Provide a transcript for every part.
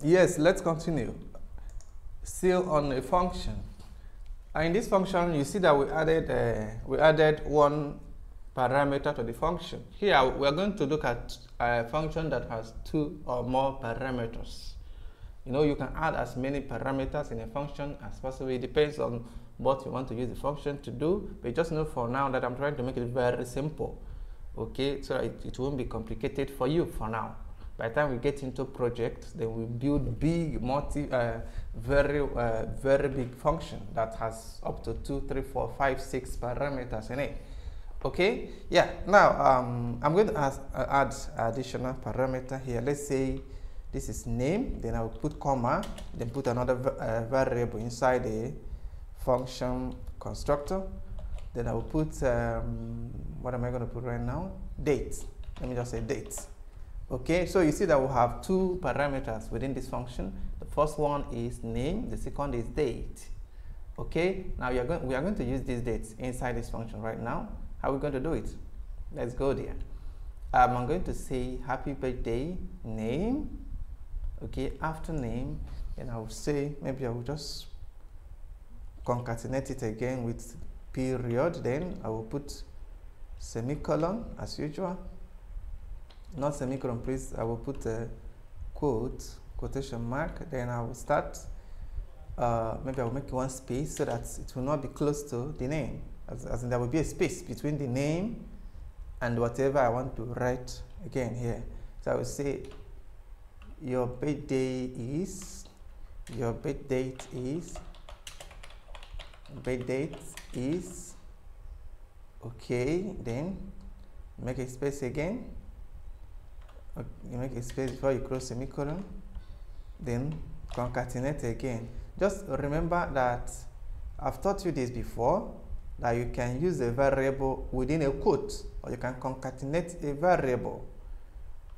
Yes, let's continue. Still on a function. In this function, you see that we added one parameter to the function. Here, we are going to look at a function that has two or more parameters. You know, you can add as many parameters in a function as possible. It depends on what you want to use the function to do. But just know for now that I'm trying to make it very simple. Okay, so it won't be complicated for you for now. By the time we get into projects, then we build big, very big function that has up to 2, 3, 4, 5, 6 parameters in it. Okay, yeah. Now I'm going to add additional parameter here. Let's say this is name. Then I will put comma. Then put another variable inside the function constructor. Then I will put what am I going to put right now? Date. Let me just say date. Okay, so you see that we have two parameters within this function. The first one is name, the second is date. Okay, now we are going to use these dates inside this function right now. How are we going to do it? Let's go there. I'm going to say happy birthday name. Okay, after name, and I will say, maybe I will just concatenate it again with period. Then I will put semicolon as usual. Not semicolon, please. I will put a quotation mark. Then I will start. Maybe I will make one space so that it will not be close to the name. As in, there will be a space between the name and whatever I want to write again here. So I will say your birthday is, your birth date is, okay. Then make a space again. You make a space before you close semicolon, then concatenate again. Just remember that I've taught you this before, that you can use a variable within a quote, or you can concatenate a variable.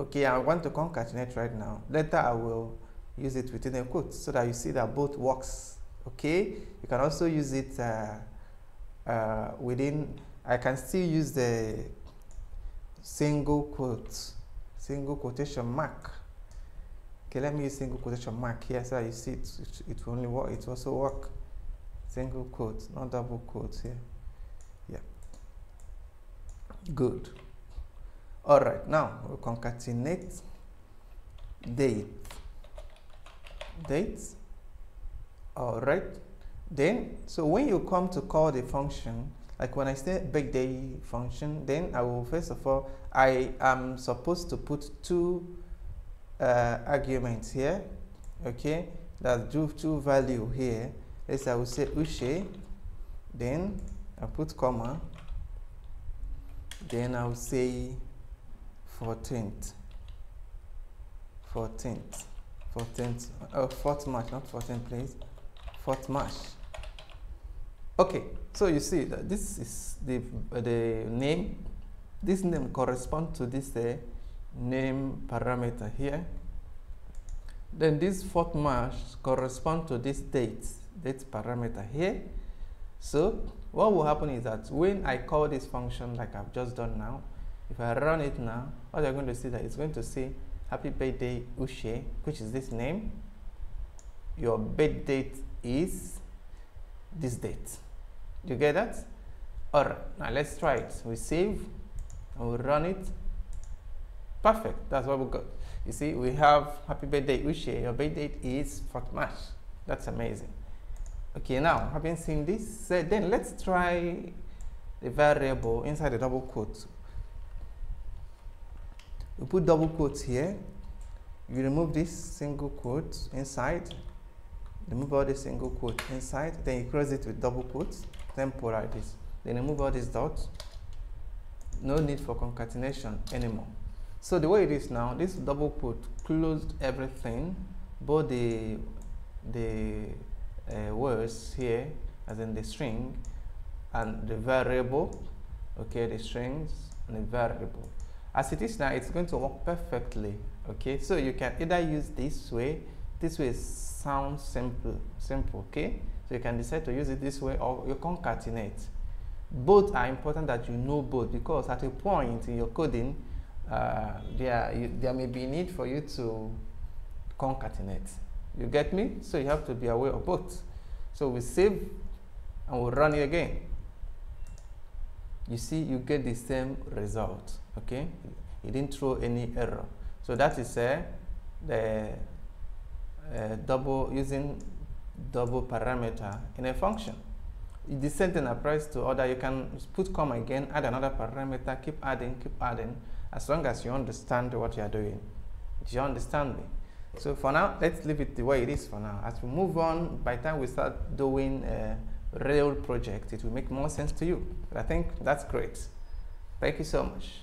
Okay, I want to concatenate right now. Later I will use it within a quote so that you see that both works. Okay, you can also use it within, I can still use the single quotation mark. Okay, let me use single quotation mark here so you see it will only work. It also work. Single quote, not double quotes here. Yeah. Good. All right. Now we'll concatenate date. All right. Then, so when you come to call the function, like when I say birthday function, then I will first of all, I am supposed to put two arguments here. Okay, that's two value here. Let's I will say Ushe, then I put comma, then I will say 4th March, not 14th, please. 4th March. Okay, so you see that this is the name. This name corresponds to this name parameter here. Then this 4th March corresponds to this date parameter here. So what will happen is that when I call this function like I've just done now, if I run it now, what you're going to see that it's going to say happy birthday Ushe, which is this name. Your birth date is this date. You get that? All right, now let's try it. We save and we run it. Perfect, that's what we got. You see, we have happy birthday Ushe, your birth date is 4th March. That's amazing. Okay, now having seen this, then let's try the variable inside the double quote. We put double quotes here. You remove this single quote inside. Remove all the single quote inside. Then you close it with double quotes. Temporal this. Then remove all these dots. No need for concatenation anymore. So the way it is now, this double quote closed everything, both the words here, as in the string, and the variable. Okay, the strings and the variable. As it is now, it's going to work perfectly. Okay, so you can either use this way. This way sounds simple. Okay, so you can decide to use it this way, or you concatenate. Both are important that you know both, because at a point in your coding, there may be need for you to concatenate. You get me? So you have to be aware of both. So we save and we'll run it again. You see, you get the same result. Okay, it didn't throw any error. So that is the using double parameter in a function. The same thing applies to other. You can put comma again, add another parameter, keep adding, as long as you understand what you are doing. Do you understand me? So for now, let's leave it the way it is for now. As we move on, by the time we start doing a real project, it will make more sense to you. But I think that's great. Thank you so much.